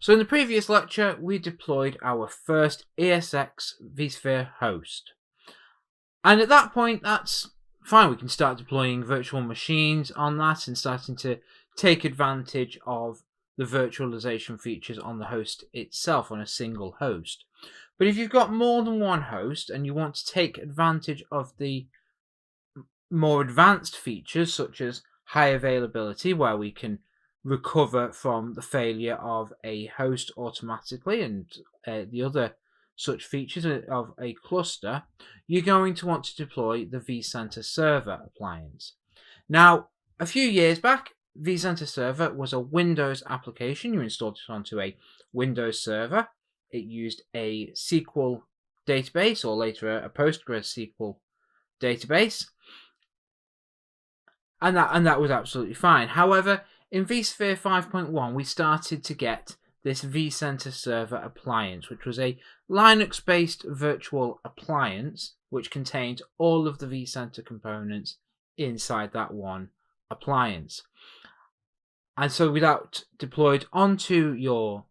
So in the previous lecture, we deployed our first ESX vSphere host. And at that point, that's fine. We can start deploying virtual machines on that and starting to take advantage of the virtualization features on the host itself, on a single host. But if you've got more than one host and you want to take advantage of the more advanced features such as high availability, where we can recover from the failure of a host automatically, and the other such features of a cluster, you're going to want to deploy the vCenter Server appliance. Now, a few years back, vCenter Server was a Windows application. You installed it onto a Windows server. It used a SQL database, or later a PostgreSQL database, and that was absolutely fine. However, in vSphere 5.1, we started to get this vCenter Server appliance, which was a Linux-based virtual appliance which contained all of the vCenter components inside that one appliance. And so with that deployed onto your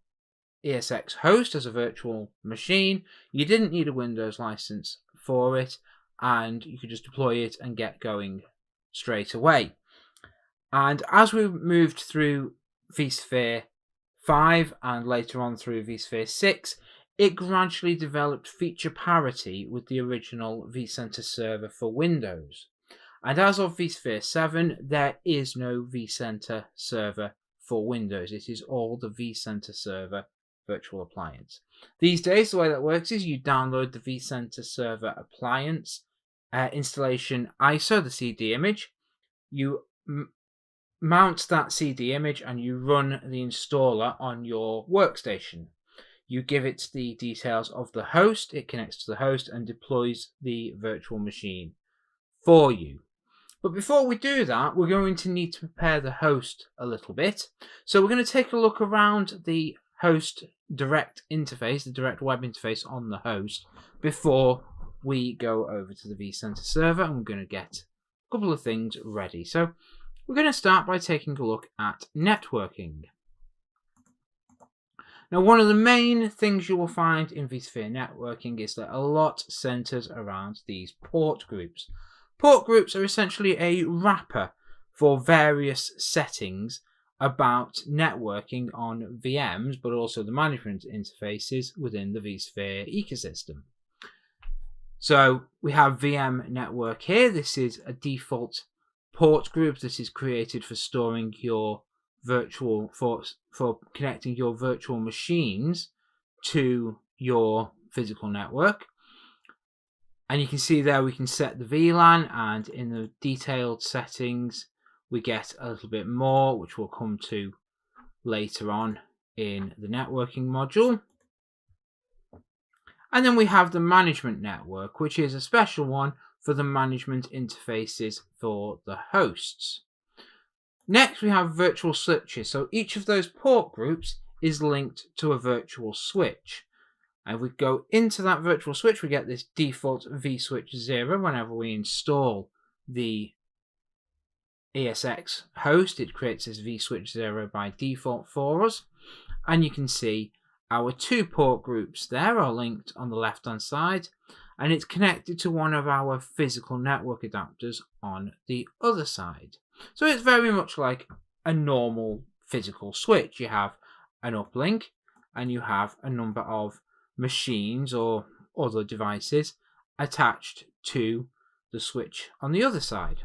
ESX host as a virtual machine, you didn't need a Windows license for it, and you could just deploy it and get going straight away. And as we moved through vSphere 5 and later on through vSphere 6, it gradually developed feature parity with the original vCenter Server for Windows. And as of vSphere 7, there is no vCenter Server for Windows. It is all the vCenter Server virtual appliance. These days, the way that works is you download the vCenter Server appliance installation ISO, the CD image. You mount that CD image and you run the installer on your workstation. You give it the details of the host, it connects to the host and deploys the virtual machine for you. But before we do that, we're going to need to prepare the host a little bit. So we're going to take a look around the host direct interface, the direct web interface on the host, before we go over to the vCenter Server, and we're going to get a couple of things ready. So we're going to start by taking a look at networking. Now, one of the main things you will find in vSphere networking is that a lot centers around these port groups. Port groups are essentially a wrapper for various settings about networking on VMs, but also the management interfaces within the vSphere ecosystem. So we have VM network here. This is a default port group that is created for storing your virtual, for connecting your virtual machines to your physical network. And you can see there we can set the VLAN, and in the detailed settings we get a little bit more, which we'll come to later on in the networking module. And then we have the management network, which is a special one for the management interfaces for the hosts. Next, we have virtual switches. So each of those port groups is linked to a virtual switch. And if we go into that virtual switch, we get this default vSwitch 0 whenever we install the ESX host. It creates this vSwitch 0 by default for us. And you can see our two port groups there are linked on the left hand side, and it's connected to one of our physical network adapters on the other side. So it's very much like a normal physical switch. You have an uplink and you have a number of machines or other devices attached to the switch on the other side.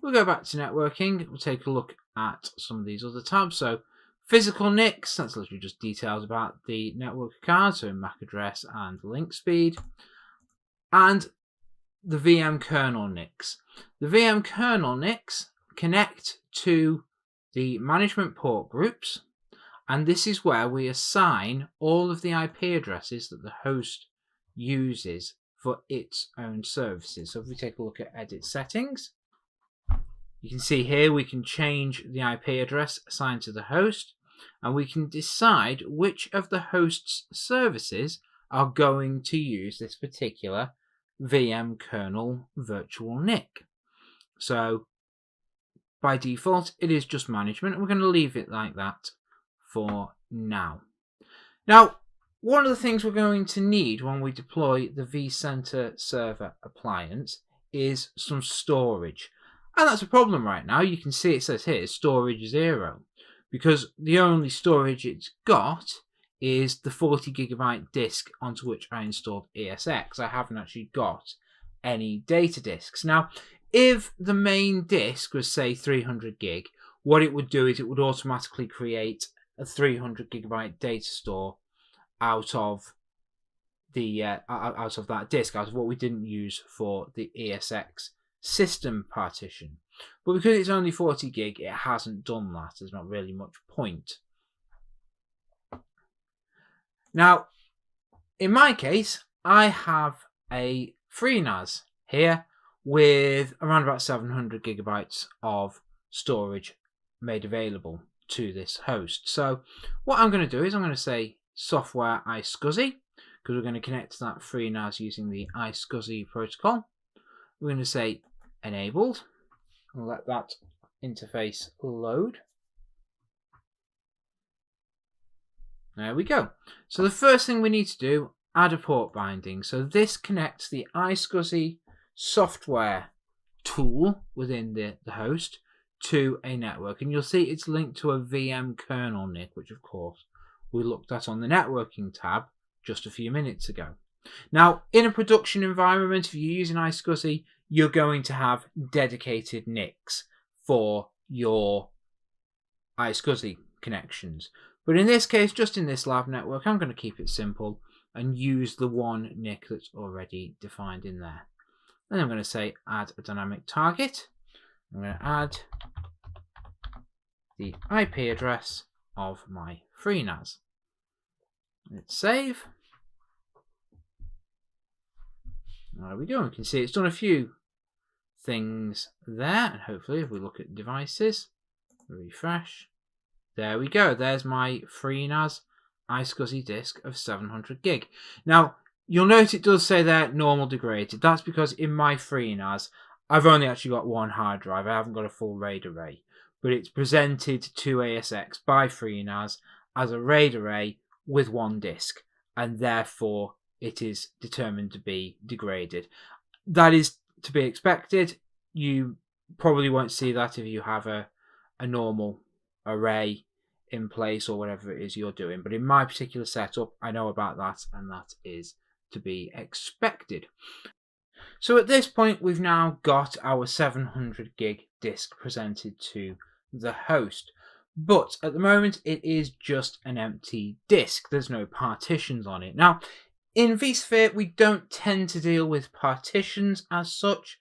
We'll go back to networking. We'll take a look at some of these other tabs. So physical NICs, that's literally just details about the network card, so MAC address and link speed. And the VM kernel NICs. The VM kernel NICs connect to the management port groups, and this is where we assign all of the IP addresses that the host uses for its own services. So if we take a look at edit settings, you can see here we can change the IP address assigned to the host, and we can decide which of the host's services are going to use this particular VM kernel virtual NIC. So by default, it is just management, and we're going to leave it like that for now. Now, one of the things we're going to need when we deploy the vCenter server appliance is some storage. And that's a problem right now. You can see it says here storage 0, because the only storage it's got is the 40GB disk onto which I installed ESX. I haven't actually got any data disks. Now, if the main disk was, say, 300GB, what it would do is it would automatically create a 300GB data store out of the out of that disk, out of what we didn't use for the ESX system partition. But because it's only 40GB, it hasn't done that. There's not really much point. Now, in my case, I have a FreeNAS here with around about 700GB of storage made available to this host. So what I'm going to do is I'm going to say software iSCSI, because we're going to connect to that FreeNAS using the iSCSI protocol. We're going to say enabled. We'll let that interface load. There we go. So the first thing we need to do, add a port binding. So this connects the iSCSI software tool within the host to a network. And you'll see it's linked to a VM kernel NIC, which of course we looked at on the networking tab just a few minutes ago. Now, in a production environment, if you're using iSCSI, you're going to have dedicated NICs for your iSCSI connections. But in this case, just in this lab network, I'm going to keep it simple and use the one NIC that's already defined in there. And I'm going to say add a dynamic target. I'm going to add the IP address of my FreeNAS. Let's save. There we go. We can see it's done a few things there. And hopefully, if we look at devices, refresh. There we go. There's my FreeNAS iSCSI disk of 700GB. Now, you'll note it does say there normal degraded. That's because in my FreeNAS, I've only actually got one hard drive. I haven't got a full RAID array. But it's presented to ASX by FreeNAS as a RAID array with one disk. And therefore, it is determined to be degraded. That is to be expected. You probably won't see that if you have a normal array in place or whatever it is you're doing, but in my particular setup I know about that, and that is to be expected. So at this point we've now got our 700GB disk presented to the host, but at the moment it is just an empty disk. There's no partitions on it. Now in vSphere we don't tend to deal with partitions as such.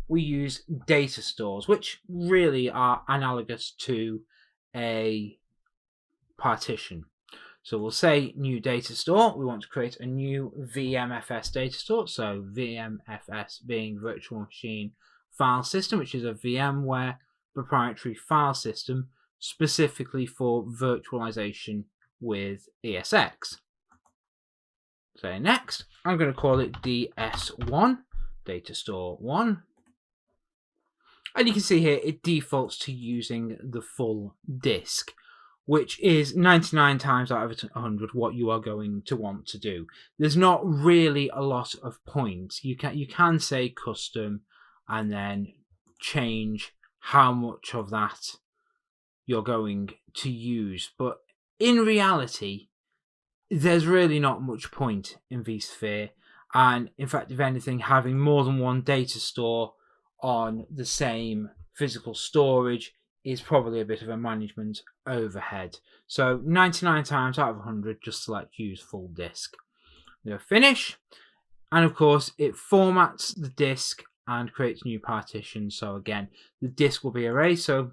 We use data stores, which really are analogous to a partition. So we'll say new data store. We want to create a new VMFS data store. So VMFS being virtual machine file system, which is a VMware proprietary file system specifically for virtualization with ESX. So next, I'm going to call it DS1, data store 1. And you can see here it defaults to using the full disk, which is 99 times out of 100 what you are going to want to do. There's not really a lot of points. You can say custom and then change how much of that you're going to use. But in reality, there's really not much point in vSphere. And in fact, if anything, having more than one data store on the same physical storage is probably a bit of a management overhead. So 99 times out of 100, just select use full disk. We'll finish, and of course it formats the disk and creates new partitions. So again, the disk will be erased. So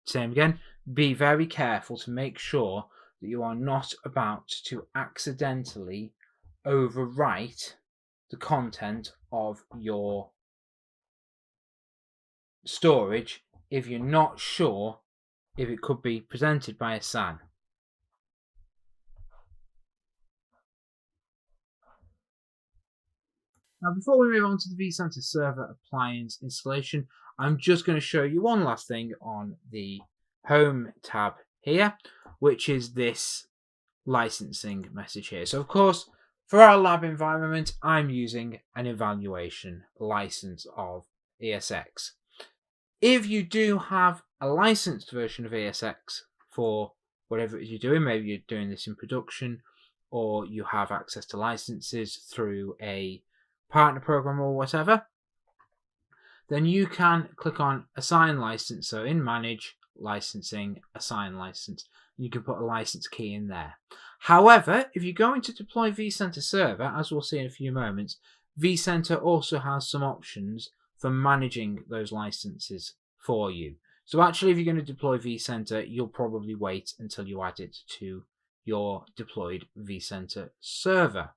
same again, be very careful to make sure that you are not about to accidentally overwrite the content of your storage if you're not sure if it could be presented by a SAN. Now before we move on to the vCenter server appliance installation, I'm just going to show you one last thing on the Home tab here. which is this licensing message here. So of course, for our lab environment, I'm using an evaluation license of ESX. If you do have a licensed version of ESX for whatever it is you're doing, maybe you're doing this in production, or you have access to licenses through a partner program or whatever, then you can click on Assign License. So in Manage, Licensing, Assign License. You can put a license key in there. However, if you're going to deploy vCenter Server, as we'll see in a few moments, vCenter also has some options for managing those licenses for you. So actually, if you're going to deploy vCenter, you'll probably wait until you add it to your deployed vCenter server.